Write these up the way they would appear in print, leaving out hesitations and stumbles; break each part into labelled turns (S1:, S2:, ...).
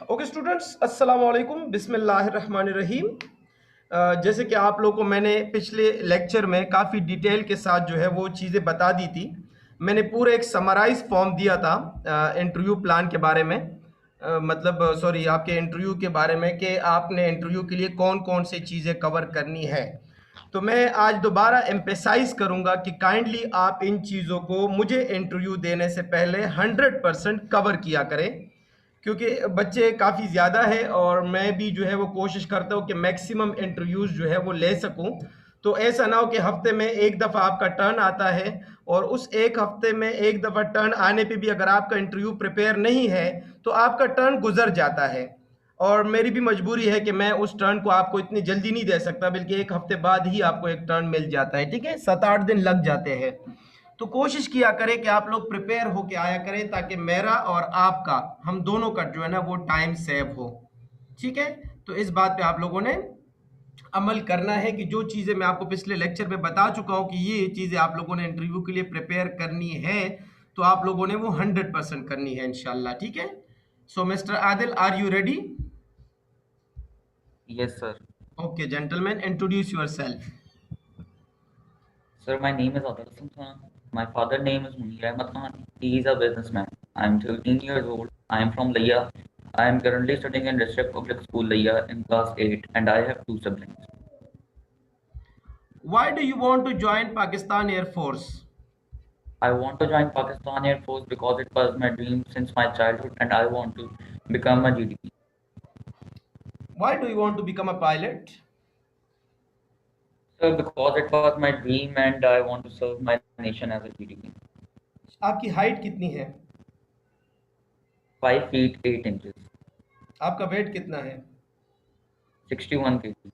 S1: Okay students, अस्सलाम वालेकुम, बिस्मिल्लाहिर्रहमानिर्रहीम। जैसे कि आप लोगों को मैंने पिछले लेक्चर में काफ़ी डिटेल के साथ जो है वो चीज़ें बता दी थी। मैंने पूरा एक समराइज फॉर्म दिया था इंटरव्यू प्लान के बारे में, मतलब सॉरी आपके इंटरव्यू के बारे में कि आपने इंटरव्यू के लिए कौन कौन सी चीज़ें कवर करनी है। तो मैं आज दोबारा एम्फेसाइज करूंगा कि काइंडली आप इन चीज़ों को मुझे इंटरव्यू देने से पहले 100% कवर किया करें, क्योंकि बच्चे काफ़ी ज़्यादा है और मैं भी जो है वो कोशिश करता हूँ कि मैक्सिमम इंटरव्यूज़ जो है वो ले सकूँ। तो ऐसा ना हो कि हफ्ते में एक दफ़ा आपका टर्न आता है और उस एक हफ्ते में एक दफ़ा टर्न आने पे भी अगर आपका इंटरव्यू प्रिपेयर नहीं है तो आपका टर्न गुजर जाता है। और मेरी भी मजबूरी है कि मैं उस टर्न को आपको इतनी जल्दी नहीं दे सकता, बल्कि एक हफ्ते बाद ही आपको एक टर्न मिल जाता है। ठीक है, 7-8 दिन लग जाते हैं। तो कोशिश किया करें कि आप लोग प्रिपेयर होके आया करें ताकि मेरा और आपका, हम दोनों का जो है ना वो टाइम सेव हो। ठीक है, तो इस बात पे आप लोगों ने अमल करना है कि जो चीज़ें मैं आपको पिछले लेक्चर में बता चुका हूं कि ये चीज़ें आप लोगों ने इंटरव्यू के लिए प्रिपेयर करनी है, तो आप लोगों ने वो 100% करनी है इंशाल्लाह। ठीक है, so mister Adil, are you ready?
S2: Yes, sir.
S1: Okay gentleman, introduce yourself.
S2: Sir, my name is Adil Singh Khan. My father name is Munir Ahmed Khan. He is a businessman. I am 13 years old. I am from Layya. I am currently studying in District Public School Layya in class 8 and I have two siblings.
S1: Why do you want to join Pakistan Air Force?
S2: I want to join Pakistan Air Force because it was my dream since my childhood and I want to become a GDP.
S1: Why do you want to become a pilot?
S2: Sir, because it was my dream and I want to serve my nation as a GDP.
S1: आपकी height कितनी है?
S2: 5 feet 8 inches.
S1: आपका wait कितना है?
S2: 61 kg.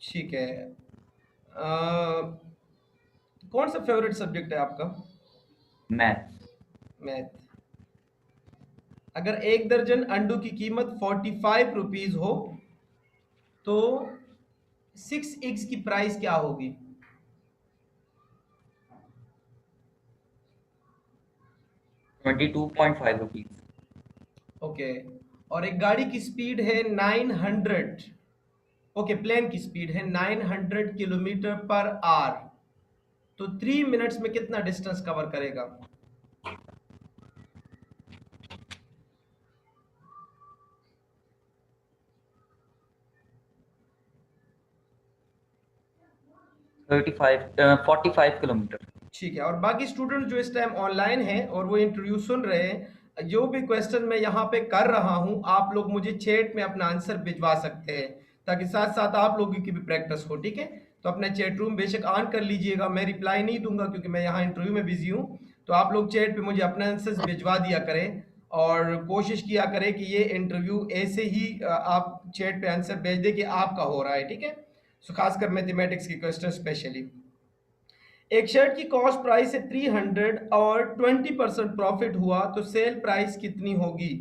S1: ठीक है। अ, कौन सा फेवरेट सब्जेक्ट है आपका?
S2: Maths.
S1: मैथ। अगर एक दर्जन अंडों की कीमत 45 रुपीज हो तो 6 एग्स की प्राइस क्या होगी?
S2: 22.5 rupees.
S1: ओके। और एक गाड़ी की स्पीड है 900, ओके प्लेन की स्पीड है 900 किलोमीटर पर आवर, तो 3 मिनट्स में कितना डिस्टेंस कवर करेगा?
S2: 45 kilometer.
S1: ठीक है, और बाकी स्टूडेंट जो इस टाइम ऑनलाइन हैं और वो इंटरव्यू सुन रहे हैं, जो भी क्वेश्चन मैं यहाँ पे कर रहा हूँ आप लोग मुझे चैट में अपना आंसर भिजवा सकते हैं, ताकि साथ साथ आप लोगों की भी प्रैक्टिस हो। ठीक है, तो अपना चैट रूम बेशक ऑन कर लीजिएगा, मैं रिप्लाई नहीं दूंगा क्योंकि मैं यहाँ इंटरव्यू में बिजी हूँ। तो आप लोग चैट पे मुझे अपना आंसर भिजवा दिया करें और कोशिश किया करें कि ये इंटरव्यू ऐसे ही आप चैट पे आंसर भेज दें कि आपका हो रहा है। ठीक है, सो खासकर मैथमेटिक्स की क्वेश्चन स्पेशली। एक शर्ट की कॉस्ट प्राइस है 300 और 20% प्रॉफिट हुआ तो सेल प्राइस कितनी होगी?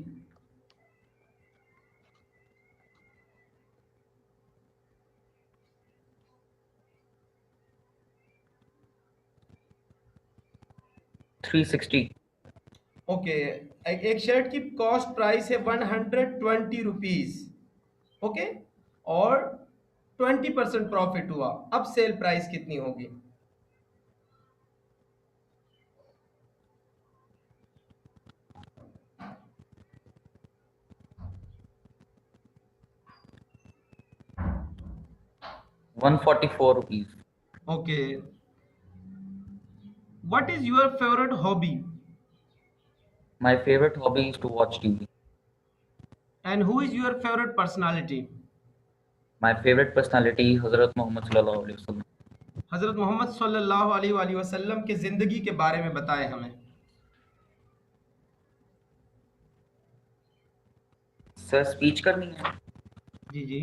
S2: 360.
S1: ओके, एक शर्ट की कॉस्ट प्राइस है 120 रुपीज, ओके, और 20% प्रॉफिट हुआ, अब सेल प्राइस कितनी होगी?
S2: 144 rupees.
S1: Okay, what is your favourite hobby
S2: My favorite hobby is to watch TV.
S1: And who is your favourite personality?
S2: My favorite personality Hazrat Muhammad sallallahu alaihi wasallam.
S1: हजरत मोहम्मद सल्लल्लाहु अलैहि वसल्लम के जिंदगी के बारे में बताएं हमें।
S2: Sir, speech करनी है.
S1: जी जी।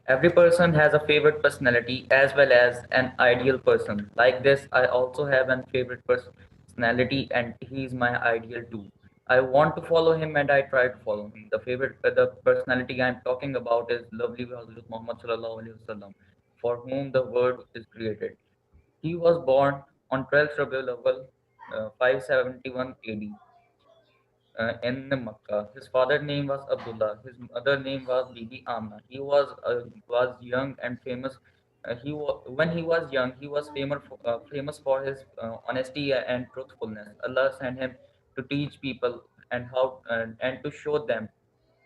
S2: Every person has a favorite personality as well as an ideal person. Like this, I also have a favorite personality and he is my ideal too. I want to follow him and I try to follow him. The personality I'm talking about is lovely Hazrat Muhammad sallallahu alaihi wasallam, for whom the world is created. He was born on 12th Rabiul Awwal, 571 AD. in Makkah. His father name was Abdullah. His mother name was Bibi Amna. He was young and famous. When he was young, he was famous for his honesty and truthfulness. Allah sent him to teach people and to show them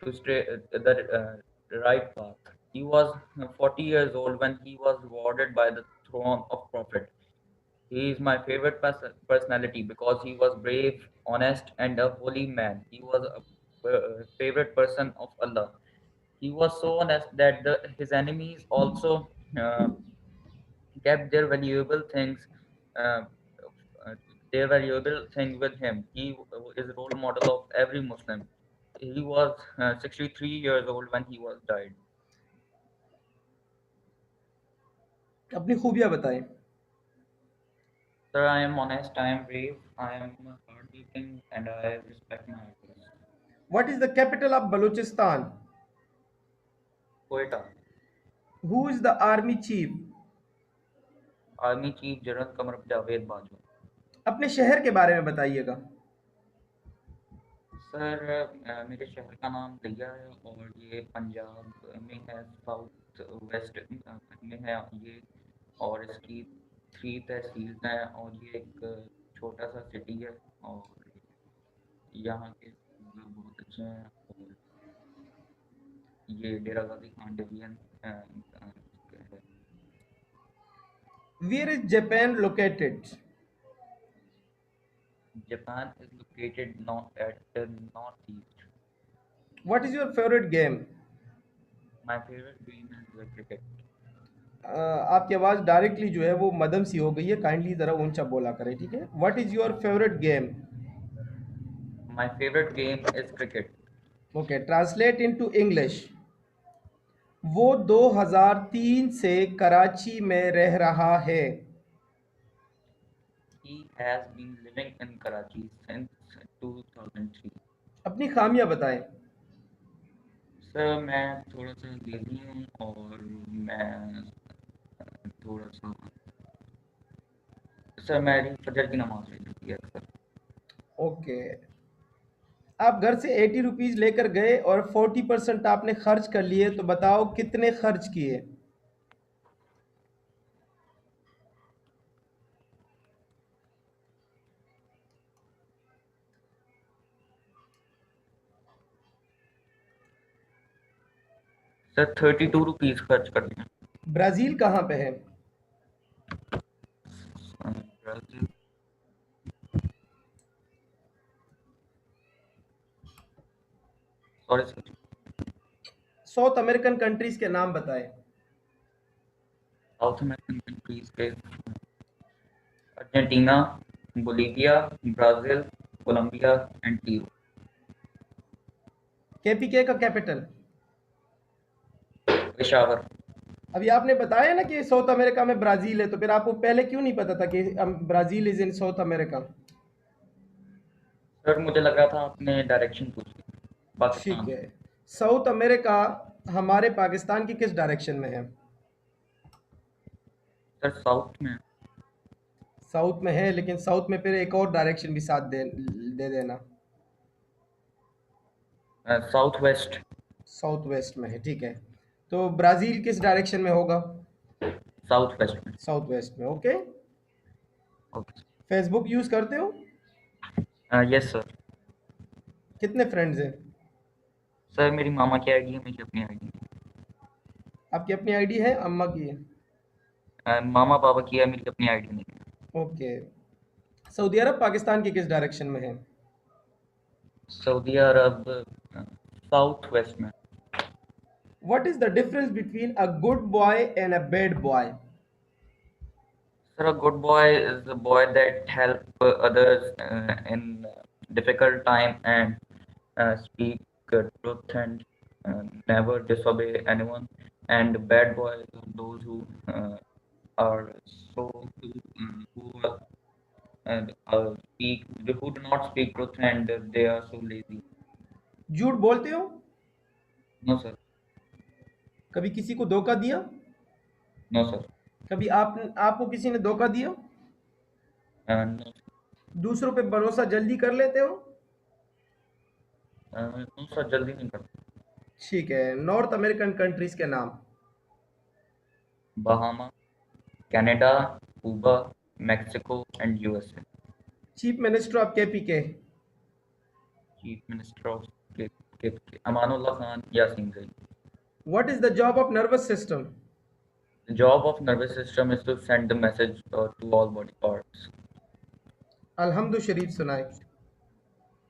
S2: to stray the right path. He was 40 years old when he was rewarded by the throne of Prophet. He is my favorite personality because he was brave, honest, and a holy man. He was a favorite person of Allah. He was so honest that his enemies also uh, kept uh, their valuable things with him. He is a role model of every Muslim. He was 63 years old when he was died.
S1: अपनी खूबियाँ बताएं.
S2: Sir, I am honest, I am brave, I am hardworking, and I respect my elders.
S1: What is the capital of Balochistan?
S2: Quetta.
S1: Who is the army chief?
S2: Army chief general Qamar Javed Bajwa.
S1: अपने शहर के बारे में बताइएगा.
S2: Sir मेरे शहर का नाम लिया है और ये पंजाब में है, साउथ वेस्ट में है ये, और इसकी 3 तहसील हैं और ये एक छोटा सा सिटी है और यहाँ के लोग बहुत अच्छे हैं और ये डेरा गाजी खान डिवीजन है.
S1: Where is Japan located?
S2: Japan is located north at the northeast.
S1: What is your favorite game?
S2: My favorite game is cricket.
S1: आपकी आवाज़ डायरेक्टली जो है वो मध्यम सी हो गई है. काइंडली ज़रा ऊंचा बोला करें, ठीक है. What is your favourite game?
S2: My favorite game is cricket.
S1: Okay, translate into English. वो 2003 से कराची में रह रहा है.
S2: He has been living in Karachi since 2003.
S1: अपनी खामियां बताएं.
S2: सर मैं थोड़ा सा लेजी हूँ और मैं थोड़ा सा सर मेरी फजर की नमाज रह जाती है अक्सर.
S1: ओके, आप घर से 80 रुपीज़ लेकर गए और 40% आपने खर्च कर लिए, तो बताओ कितने खर्च किए?
S2: सर 32 रुपीज़ खर्च कर दिए.
S1: ब्राज़ील कहाँ पे है?
S2: Brazil sorry sir.
S1: South American countries के नाम बताएं.
S2: साउथ अमेरिकन कंट्रीज के Argentina, Bolivia, Brazil, Colombia and Peru.
S1: KPK का कैपिटल?
S2: पेशावर.
S1: अभी आपने बताया ना कि साउथ अमेरिका में ब्राज़ील है, तो फिर आपको पहले क्यों नहीं पता था कि Brazil is in south America?
S2: Sir मुझे लग रहा था आपने डायरेक्शन पूछी
S1: ठीक
S2: पाकिस्तान.
S1: है. साउथ अमेरिका हमारे पाकिस्तान की किस डायरेक्शन में है?
S2: सर साउथ में.
S1: साउथ में है, लेकिन साउथ में फिर एक और डायरेक्शन भी साथ दे देना.
S2: South west.
S1: साउथ वेस्ट में है, ठीक है. तो ब्राज़ील किस डायरेक्शन में होगा?
S2: साउथ वेस्ट में.
S1: साउथ वेस्ट में. ओके.
S2: ओके.
S1: फेसबुक यूज़ करते हो?
S2: Yes sir.
S1: कितने फ्रेंड्स हैं?
S2: सर मेरी मामा की आईडी है, मेरी अपनी आईडी
S1: आपकी अपनी आईडी है, अम्मा की है?
S2: है. मामा पापा की है, मेरी अपनी आईडी नहीं है.
S1: ओके. सऊदी अरब पाकिस्तान की किस डायरेक्शन में है?
S2: सऊदी अरब साउथ वेस्ट में.
S1: What is the difference between a good boy and a bad boy?
S2: Sir, a good boy is a boy that help others in difficult time and speak truth and never disobey anyone. And bad boys are those who are so speak who do not speak truth and they are so lazy.
S1: झूठ बोलते हो?
S2: No sir,
S1: कभी किसी को धोखा दिया?
S2: no sir,
S1: कभी आपको किसी ने धोखा दिया?
S2: no.
S1: दूसरों पे भरोसा जल्दी कर लेते हो?
S2: सर जल्दी नहीं करता।
S1: ठीक है, नॉर्थ अमेरिकन कंट्रीज के नाम।
S2: Bahama, Canada, Cuba, Mexico and USA.
S1: Chief minister of KPK.
S2: Chief minister of Amanullah Khan, Yasin Raees.
S1: What is the job of nervous system?
S2: The job of nervous system is to send the message to all body parts.
S1: अल्हम्दु शरीफ सुनाए।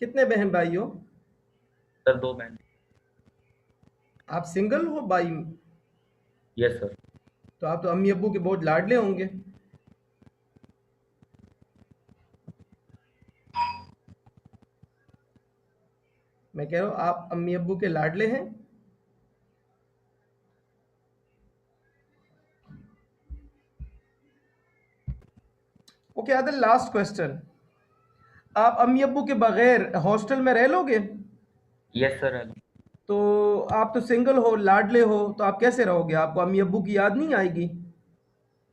S1: कितने बहन भाई हो?
S2: Sir 2 बहन।
S1: आप single हो भाई?
S2: Yes sir.
S1: तो आप तो अम्मी अब्बू के बहुत लाडले होंगे। मैं कह रहा हूँ आप अम्मी अब्बू के लाडले हैं। Okay Adil, last question. आप अम्मी अब्बू के बगैर हॉस्टल में रह लोगे?
S2: Yes sir hello.
S1: तो आप तो सिंगल हो, लाडले हो, तो आप कैसे रहोगे? आपको अम्मी अब्बू की याद नहीं आएगी?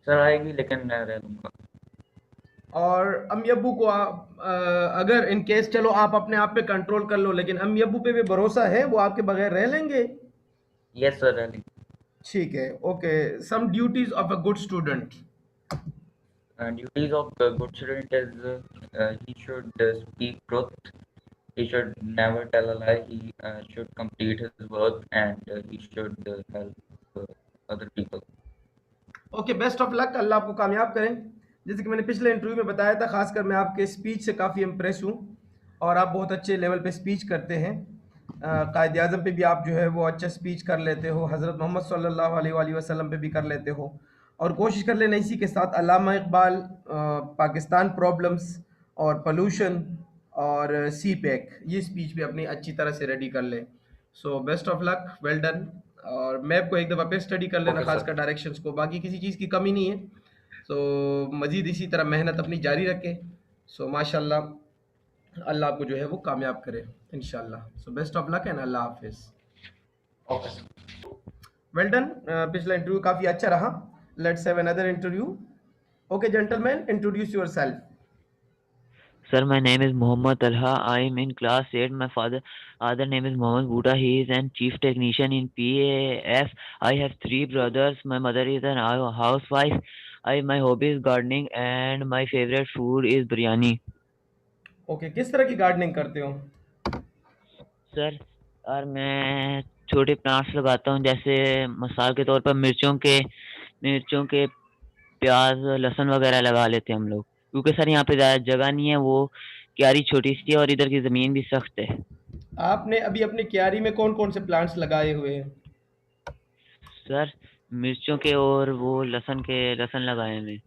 S2: सर आएगी लेकिन मैं रह लूँगा।
S1: और अम्मी अब्बू को अगर इन केस चलो आप अपने आप पे कंट्रोल कर लो, लेकिन अम्मी अब्बू पे भी भरोसा है वो आपके बगैर रह लेंगे?
S2: यस सर रह लेंगे।
S1: ठीक है, okay. Some duties of a good student.
S2: Duties of a good student is he should speak truth, he should never tell a lie, he should complete his work and he should help uh, other people.
S1: Okay, best of luck, अल्लाह आपको कामयाब करें। जैसे कि मैंने पिछले interview में बताया था, खासकर मैं आपके स्पीच से काफ़ी इम्प्रेस हूँ और आप बहुत अच्छे लेवल पे स्पीच करते हैं। कायद आज़म पे भी आप जो है वो अच्छा स्पीच कर लेते हो, हज़रत मोहम्मद सल्लल्लाहु अलैहि वसल्लम पे भी कर लेते हो। और कोशिश कर लेना इसी के साथ अल्लामा इकबाल, पाकिस्तान प्रॉब्लम्स और पोल्यूशन और सी पैक, ये स्पीच भी अपनी अच्छी तरह से रेडी कर लें। सो best of luck, well done. और मैप को एक दफ़ा पे स्टडी कर लेना,
S2: Okay sir।
S1: खासकर डायरेक्शंस को। बाकी किसी चीज़ की कमी नहीं है। सो मज़ीद इसी तरह मेहनत अपनी जारी रखें। सो माशाल्लाह, अल्लाह आपको जो है वो कामयाब करे इंशाल्लाह। So best of luck and अल्लाह हाफिज़।
S2: Okay sir।
S1: Well done. पिछला इंटरव्यू काफ़ी अच्छा रहा। Let's have another interview. Okay gentleman, introduce yourself.
S3: Sir, my name is Mohammad Talha. I am in class 8. My father name is Mohammad Bhuta. He is an chief technician in PAF. I have three brothers. My mother is an housewife. My hobby is gardening and my favorite food is biryani.
S1: Okay, किस तरह की gardening करते हो?
S3: Sir, और मैं छोटे plants लगाता हूँ, जैसे मिसाल के तौर पर मिर्चों के प्याज लहसुन वगैरह लगा लेते हैं हम लोग, क्योंकि सर यहाँ पे ज़्यादा जगह नहीं है, वो क्यारी छोटी सी है और इधर की ज़मीन भी सख्त है।
S1: आपने अभी अपनी क्यारी में कौन कौन से प्लांट्स लगाए हुए हैं?
S3: सर, मिर्चों के और वो लहसुन लगाए हैं मैं।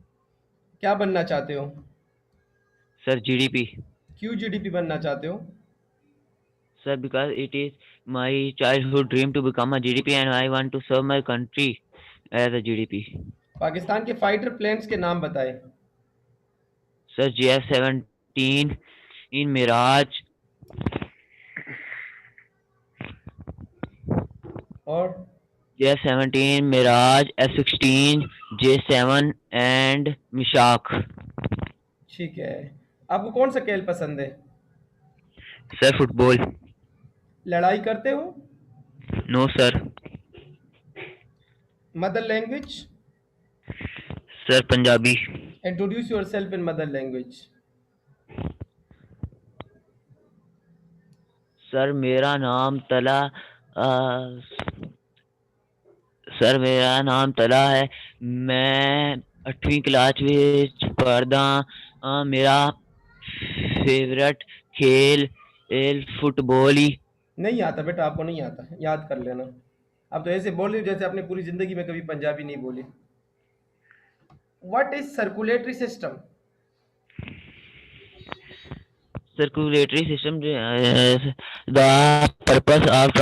S1: क्या बनना चाहते हो?
S3: Sir GDP.
S1: क्यों जीडीपी बनना चाहते हो?
S3: Sir, because it is my childhood dream to become a GDP and I want to serve my country as a GDP.
S1: Pakistan के फाइटर प्लेन्स के नाम बताएं।
S3: सर, JF-17 इन मिराज
S1: और
S3: JF-17 Miraj, F-16 J7 and मिशाक।
S1: ठीक है, आपको कौन सा खेल पसंद है?
S3: Sir, football.
S1: लड़ाई करते हो?
S3: No sir.
S1: Mother language?
S3: Sir, Punjabi.
S1: Introduce yourself in mother language.
S3: Sir, मेरा नाम तला सर मेरा नाम तला है। मैं 8वीं क्लास ਵਿੱਚ पढ़दा। मेरा फेवरेट खेल फुटबॉल ही।
S1: नहीं आता बेटा, आपको नहीं आता, याद कर लेना। आप तो ऐसे बोल रहे हो जैसे आपने पूरी जिंदगी में कभी पंजाबी नहीं बोली। What is circulatory system?
S3: Circulatory system, the purpose of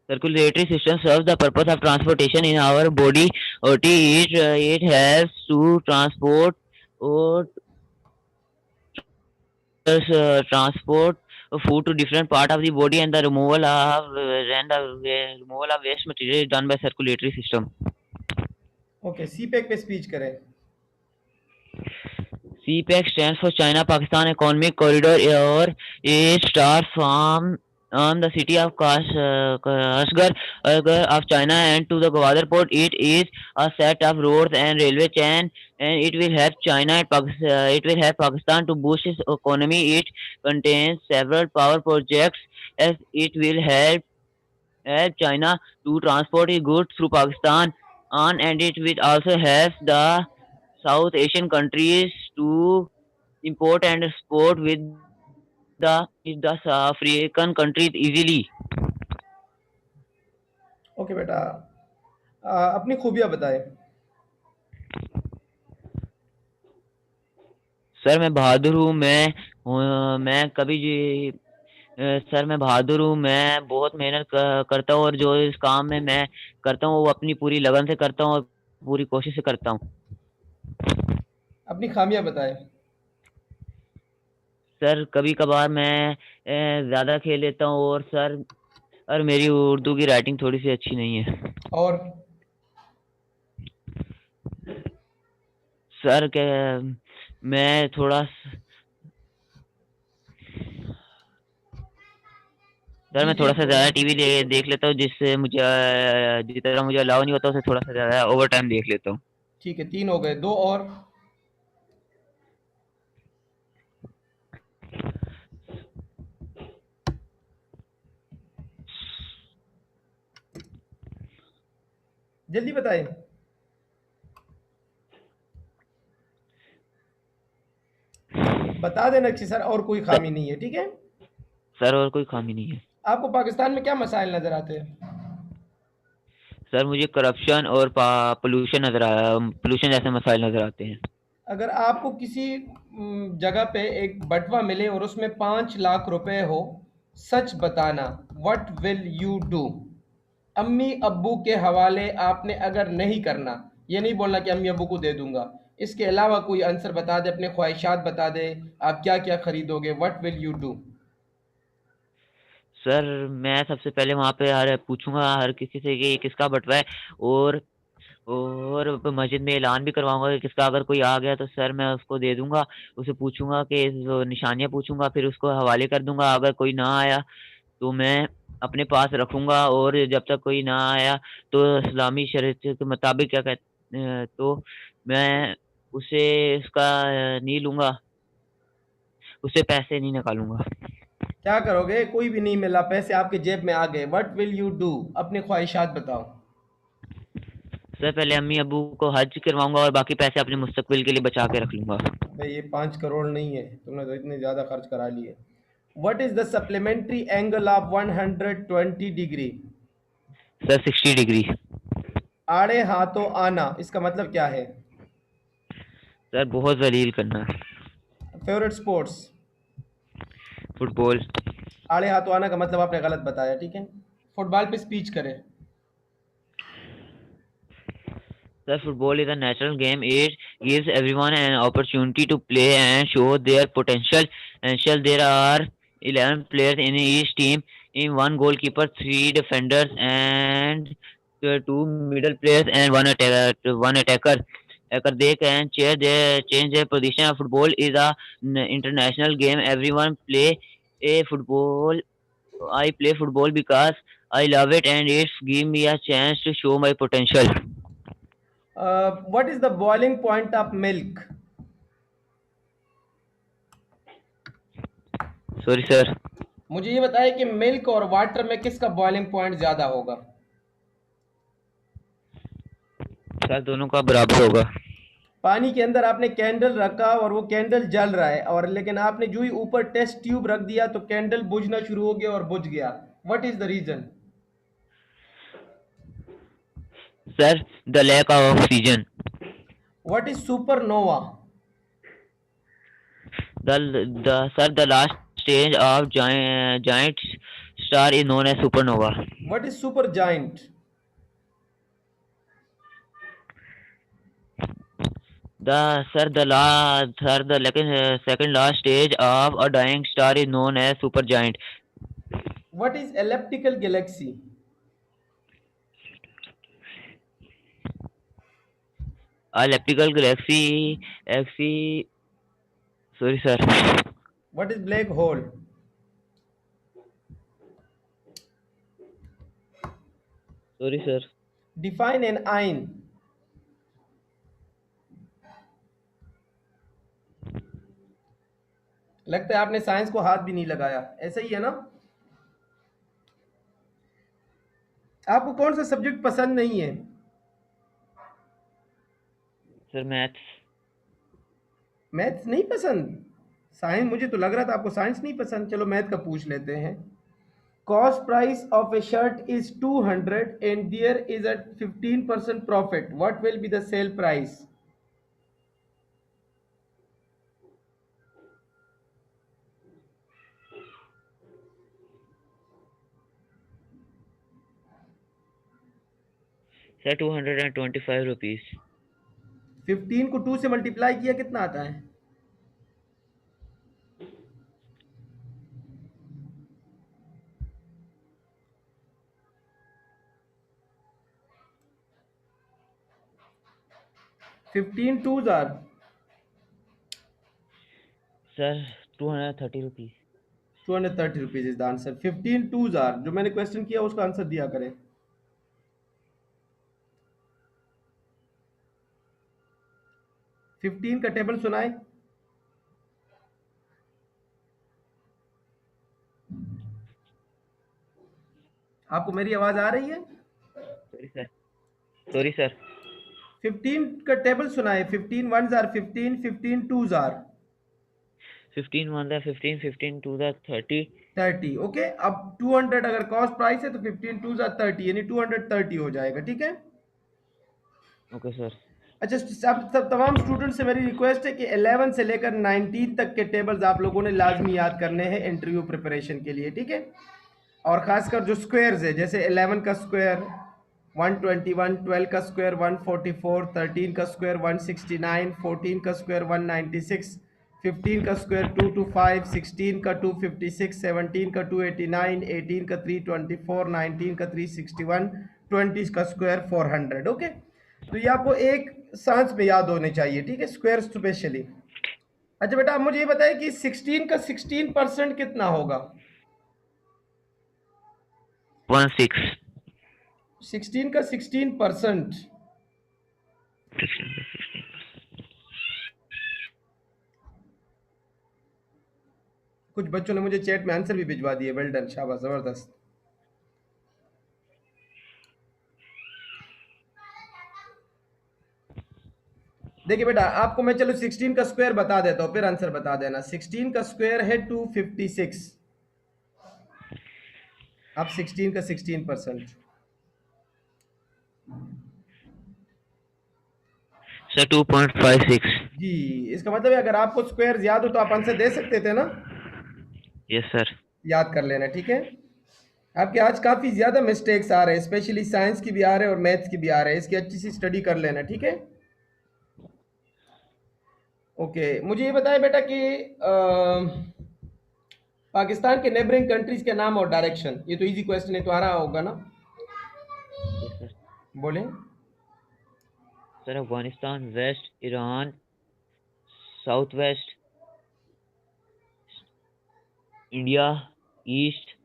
S3: Circulatory system serves the purpose of transportation in our body. OT it helps to transport or transport food to different part of the body, and the removal of waste material is done by circulatory system.
S1: Okay, CPEC पे speech करें।
S3: CPEC stands for China Pakistan Economic Corridor, or it starts from on the city of Kashgar of China and to the Gwadar port. It is a set of roads and railway chain, and it will help China and Pakistan. It will help Pakistan to boost its economy. It contains several power projects, as it will help China to transport its goods through Pakistan, and it will also help the South Asian countries to import and export with the African countries easily.
S1: Okay बेटा, अपनी खूबियाँ बताएं।
S3: Sir मैं बहादुर हूँ, मैं कभी जी sir मैं बहादुर हूँ, मैं बहुत मेहनत करता हूँ, और जो इस काम में मैं करता हूँ वो अपनी पूरी लगन से करता हूँ और पूरी कोशिश से करता हूँ।
S1: अपनी खामियाँ बताएं।
S3: सर कभी कभार मैं ज़्यादा खेल लेता हूँ, और मेरी उर्दू की राइटिंग थोड़ी सी अच्छी नहीं है।
S1: और
S3: सर मैं थोड़ा सर
S1: जी
S3: मैं
S1: जी
S3: थोड़ा सा ज़्यादा टीवी देख लेता हूँ, जिससे मुझे जितना मुझे अलाउ नहीं होता, उसे थोड़ा सा ज़्यादा ओवर टाइम देख लेता हूँ।
S1: ठीक है, 3 हो गए, 2 और। जल्दी बताएं। बता देना कि सर और कोई खामी नहीं है, ठीक है।
S3: सर और कोई खामी नहीं है।
S1: आपको पाकिस्तान में क्या मसाइल नज़र आते हैं?
S3: सर मुझे करप्शन और पोल्यूशन जैसे मसाइल नज़र आते हैं।
S1: अगर आपको किसी जगह पे एक बटवा मिले और उसमें 5 लाख रुपए हो, सच बताना, व्हाट विल यू डू? अम्मी अब्बू के हवाले आपने अगर नहीं करना, ये नहीं बोलना कि अम्मी अब्बू को दे दूंगा, इसके अलावा कोई आंसर बता दे, अपने ख्वाहिशात बता दे, आप क्या क्या खरीदोगे, what will you do?
S3: Sir मैं सबसे पहले वहाँ पे पूछूंगा हर किसी से कि ये किसका बटवा है, और मस्जिद में ऐलान भी करवाऊंगा कि किसका अगर कोई आ गया तो सर मैं उसको दे दूंगा। उसे पूछूंगा कि निशानियाँ पूछूंगा, फिर उसको हवाले कर दूंगा। अगर कोई ना आया तो मैं अपने पास रखूंगा, और जब तक कोई ना आया तो इस्लामी शरीयत के मुताबिक तो मैं उसे उसका नहीं लूंगा, उससे पैसे नहीं निकालूंगा।
S1: क्या करोगे? कोई भी नहीं मिला, पैसे आपके जेब में आ गए, व्हाट विल यू डू? अपनी ख्वाहिशात बताओ।
S3: सर पहले अम्मी अबू को हज करवाऊंगा, और बाकी पैसे अपने मुस्तकबिल के लिए बचा के रख लूंगा।
S1: भाई ये 5 करोड़ नहीं है, तुमने तो इतने ज़्यादा खर्च करा लिए। What is the supplementary angle of 120 degree?
S3: Sir 60 degree.
S1: आड़े हाथों आना, इसका मतलब क्या है?
S3: सर बहुत जलील करना।
S1: Favourite sports?
S3: फुटबॉल।
S1: आड़े हाथों आना का मतलब आपने गलत बताया, ठीक है। फुटबॉल पे स्पीच करें।
S3: Sir football is a natural game. It gives everyone an opportunity to play and show their potential. There are 11 players in each team, in one goalkeeper, three defenders, and two middle players, and one attacker. They can change their position. Football is a international game. Everyone play a football. I play football because I love it, and it's give me a chance to show my potential.
S1: What is the boiling point of milk?
S3: Sorry sir.
S1: मुझे ये बताएं कि milk और water में किसका boiling point ज़्यादा होगा?
S3: Sir दोनों का बराबर होगा।
S1: पानी के अंदर आपने कैंडल रखा और वो कैंडल जल रहा है, और लेकिन आपने जो ही ऊपर टेस्ट ट्यूब रख दिया तो कैंडल बुझना शुरू हो गया और बुझ गया। What is the reason?
S3: Sir the lack of oxygen.
S1: What is supernova?
S3: The last stage of giant star is known as supernova.
S1: What is supergiant?
S3: The second last stage of a dying star is known as supergiant.
S1: What is elliptical galaxy?
S3: A elliptical galaxy. Sorry, sir.
S1: What is black hole?
S3: Sorry, sir.
S1: Define an ion. लगता है आपने science को हाथ भी नहीं लगाया, ऐसा ही है ना? आपको कौन सा सब्जेक्ट पसंद नहीं है?
S3: Sir maths.
S1: मैथ्स नहीं पसंद? साइंस, मुझे तो लग रहा था आपको साइंस नहीं पसंद। चलो मैथ का पूछ लेते हैं। Cost price of a shirt is 200 and there is a 15% profit, what will be the sale price?
S3: Sir 225 rupees.
S1: 15 को 2 से मल्टीप्लाई किया कितना आता है? फिफ्टीन टू जार
S3: sir 230 rupees.
S1: 230 rupees is the answer. 15 two जार, जो मैंने क्वेश्चन किया उसका आंसर दिया करें। 15 का टेबल सुनाए। आपको मेरी आवाज आ रही है?
S3: Sorry sir.
S1: 15 का टेबल सुनाए। 15 वन जार 15, 15 टू जार
S3: 15 1 जार 15, 15 2 जार 30।
S1: 30। ओके, अब 200 अगर कॉस्ट प्राइस है तो 15 टू जार 30 यानी 230 हो जाएगा। ठीक है,
S3: ओके सर।
S1: अच्छा, सब तमाम स्टूडेंट से मेरी रिक्वेस्ट है कि 11 से लेकर 19 तक के टेबल्स आप लोगों ने लाजमी याद करने हैं इंटरव्यू प्रिपरेशन के लिए। ठीक है, और ख़ासकर जो स्क्वायर्स है, जैसे 11 का स्क्वायर 121, 12 का स्क्वायर 144, 13 का स्क्वायर 169, 14 का स्क्वायर 196, 15 का स्क्वायर 225, 16 का 256, 17 का 289, 18 का 324, 19 का 361, 20 का स्क्वायर 400। ओके, तो ये आपको एक सांस में याद होने चाहिए। ठीक है, स्क्वायर स्पेशली। अच्छा बेटा, आप मुझे ये बताइए कि 16 का 16% कितना होगा?
S3: 16।
S1: 16 का 16%। कुछ बच्चों ने मुझे चैट में आंसर भी भिजवा दिए। वेल डन, शाबाश, जबरदस्त। देखिए बेटा, आपको मैं चलो 16 का स्क्वायर बता देता हूँ, फिर आंसर बता देना। 16 का स्क्वायर है 256। अब 16 का 16%।
S3: सर 2.56।
S1: जी, इसका मतलब है अगर आपको स्क्वायर याद हो तो आप आंसर दे सकते थे ना?
S3: Yes sir.
S1: याद कर लेना। ठीक है, आपके आज काफ़ी ज़्यादा मिस्टेक्स आ रहे हैं, स्पेशली साइंस की भी आ रहे हैं और मैथ्स की भी आ रहे हैं। इसकी अच्छी सी स्टडी कर लेना। ठीक है, ओके। मुझे ये बताएं बेटा कि पाकिस्तान के नेबरिंग कंट्रीज के नाम और डायरेक्शन। ये तो इजी क्वेश्चन है, तो आ रहा होगा ना?
S3: Yes sir.
S1: बोलें।
S3: Sir Afghanistan, west, Iran, south west, India, east,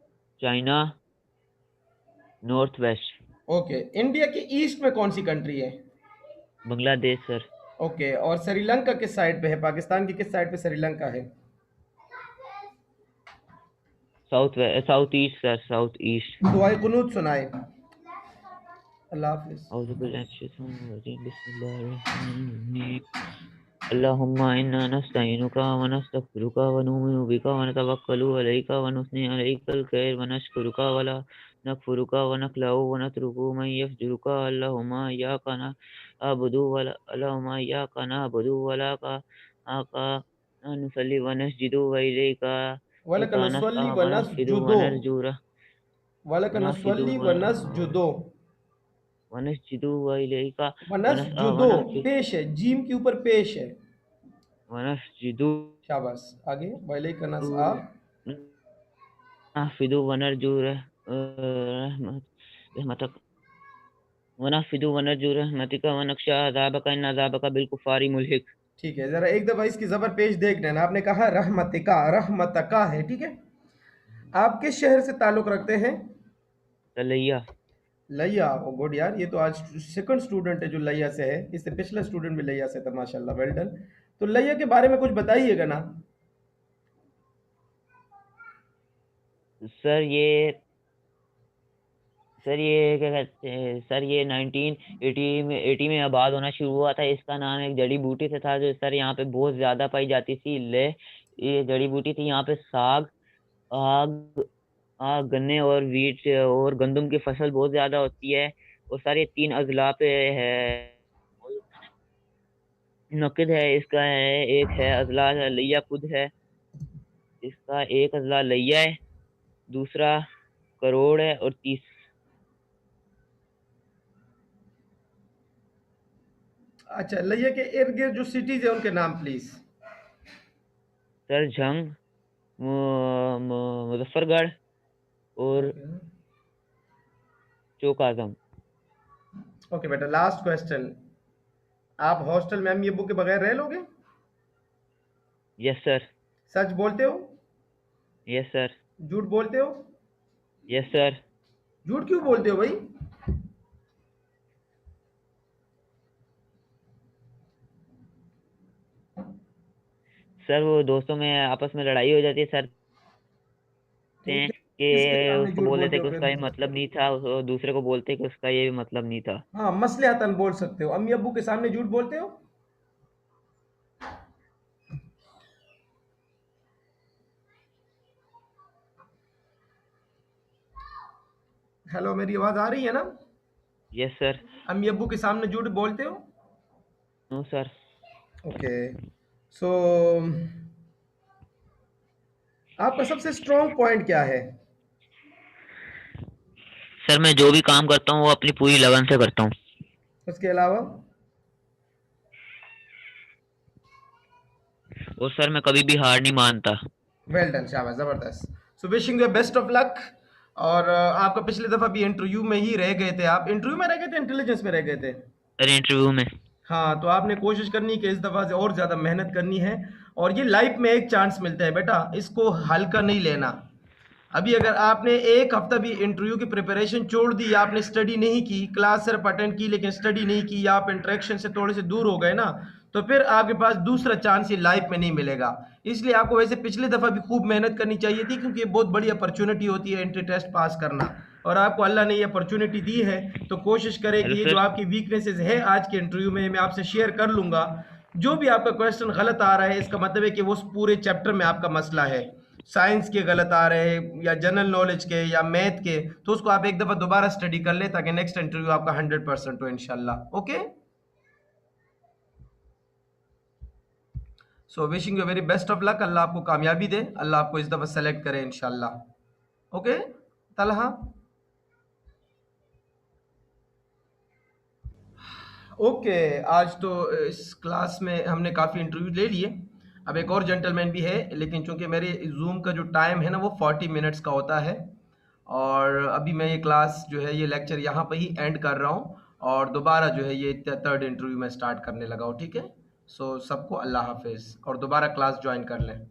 S3: China, north west.
S1: Okay, India के ईस्ट में कौन सी कंट्री है?
S3: बांग्लादेश सर।
S1: ओके, और श्रीलंका किस साइड पे है? पाकिस्तान की किस साइड पे श्रीलंका है?
S3: South east sir, south east.
S1: दुआए कुनूत सुनाए। अल्लाह हाफिज।
S3: अल्लाहुम्मा इन्ना नस्तईनुका व नस्तगफिरुका व नुमिनु बिका व नतवक्कलु अलैका व नुस्नी अलैकल खैर व नशकुरुका व ला नकफुरुका व नखलउ व नतरुकु मन यफजुरुका। अल्लाहुम्मा इय्याका नअबुदु व लाका आका नुसल्ली व नसजुदु व इलैका
S1: वलक
S3: रुका
S1: नुसल्ली
S3: नस्अ
S1: व
S3: व नस्जुदु व
S1: नसजुदु।
S3: नरजू
S1: वलक
S3: वनस्जिदु
S1: नस्वल्ली वनस्जुदो।
S3: वनस्जिदु व इलैका
S1: वनस्जुदो पेश है, जीम के ऊपर पेश है।
S3: वनस्जिदु
S1: शाबाश, आगे वइलैका नस्आ।
S3: नहफिदु वनरजु रहमतक वनहफिदु वनरजु रहमतिका वनख्शा अज़ाबका इन्न अज़ाबका बिलकुफ़ारि मुल्हिक।
S1: ठीक है, जरा एक दफा इसकी जबर पेश देख लेना। आपने कहा रहमतिका, रहमतका है, ठीक है। आप किस शहर से ताल्लुक रखते हैं?
S3: तलैया।
S1: लैया। ओ गुड यार, ये तो आज सेकंड स्टूडेंट है जो लैया से है। इससे पिछला स्टूडेंट भी लैया से था, माशाल्लाह, वेल डन। तो लैया के बारे में कुछ बताइएगा ना।
S3: सर ये क्या कहते हैं सर, ये 1980 में आबाद होना शुरू हुआ था। इसका नाम एक जड़ी बूटी से था जो सर यहाँ पे बहुत ज़्यादा पाई जाती थी। ये जड़ी बूटी थी। यहाँ पे साग, आग आग गन्ने और वीट और गंदम की फसल बहुत ज़्यादा होती है। और सर ये 3 अजला पे है, नकद है इसका है। एक है अजला लैया खुद है, इसका एक अजला लैया है, दूसरा करोड़ है और
S1: अच्छा, लैया के इर्द गिर्द जो सिटीज है उनके नाम प्लीज।
S3: सर झंग, मुजफ्फरगढ़ और चौक आजम।
S1: ओके बेटा, लास्ट क्वेश्चन। आप हॉस्टल में अम्मी अब्बू के बगैर रह लोगे?
S3: Yes sir.
S1: सच बोलते हो?
S3: Yes sir.
S1: झूठ बोलते हो?
S3: Yes sir.
S1: झूठ क्यों बोलते हो भाई?
S3: सर वो दोस्तों में आपस में लड़ाई हो जाती है सर,
S1: तो किसके
S3: कि
S1: सामने
S3: उसको
S1: झूठ
S3: बोले
S1: बोलते
S3: थे
S1: हो
S3: कि उसका ये
S1: फिर?
S3: मतलब नहीं था, दूसरे को बोलते कि उसका ये मतलब नहीं था।
S1: हाँ, मसलिहतन बोल सकते हो। अम्मी अब्बू के सामने झूठ बोलते हो? हेलो, मेरी आवाज आ रही है ना?
S3: Yes sir.
S1: अम्मी अब्बू के सामने झूठ बोलते हो?
S3: No sir.
S1: ओके। सो आपका सबसे स्ट्रॉन्ग पॉइंट क्या है?
S3: सर मैं जो भी काम करता हूँ वो अपनी पूरी लगन से करता हूँ।
S1: उसके अलावा?
S3: और सर मैं कभी भी हार नहीं मानता।
S1: वेल डन, शाबाश, जबरदस्त। सो wishing you best of luck. और आपका पिछली दफा भी इंटरव्यू में ही रह गए थे। आप इंटरव्यू में रह गए थे, इंटेलिजेंस में रह गए थे?
S3: सर इंटरव्यू में।
S1: हाँ, तो आपने कोशिश करनी कि इस दफ़ा से और ज़्यादा मेहनत करनी है। और ये लाइफ में एक चांस मिलता है बेटा, इसको हल्का नहीं लेना। अभी अगर आपने एक हफ्ता भी इंटरव्यू की प्रिपरेशन छोड़ दी, या आपने स्टडी नहीं की, क्लास सिर्फ अटेंड की लेकिन स्टडी नहीं की, या आप इंटरेक्शन से थोड़े से दूर हो गए ना, तो फिर आपके पास दूसरा चांस ये लाइफ में नहीं मिलेगा। इसलिए आपको वैसे पिछली दफ़ा भी खूब मेहनत करनी चाहिए थी, क्योंकि ये बहुत बड़ी अपॉर्चुनिटी होती है एंट्री टेस्ट पास करना, और आपको अल्लाह ने ये अपॉर्चुनिटी दी है। तो कोशिश करें कि
S3: हेलो
S1: ये जो
S3: सर।
S1: आपकी वीकनेसेस है आज के इंटरव्यू में मैं आपसे शेयर कर लूँगा। जो भी आपका क्वेश्चन गलत आ रहा है, इसका मतलब है कि वो उस पूरे चैप्टर में आपका मसला है। साइंस के गलत आ रहे हैं, या जनरल नॉलेज के, या मैथ के, तो उसको आप एक दफ़ा दोबारा स्टडी कर ले, ताकि नेक्स्ट इंटरव्यू आपका 100% हो इंशाल्लाह। Okay, so wishing you very best of luck. अल्लाह आपको कामयाबी दे, अल्लाह आपको इस दफ़ा सेलेक्ट करे इंशाल्लाह। ओके तलहा। ओके, आज तो इस क्लास में हमने काफ़ी इंटरव्यू ले लिए। अब एक और जेंटलमैन भी है, लेकिन चूंकि मेरे जूम का जो टाइम है ना वो 40 मिनट्स का होता है, और अभी मैं ये क्लास जो है, ये लेक्चर यहाँ पर ही एंड कर रहा हूँ, और दोबारा जो है ये थर्ड इंटरव्यू में स्टार्ट करने लगा हूँ। ठीक है, सो सबको अल्लाह हाफिज़, और दोबारा क्लास ज्वाइन कर लें।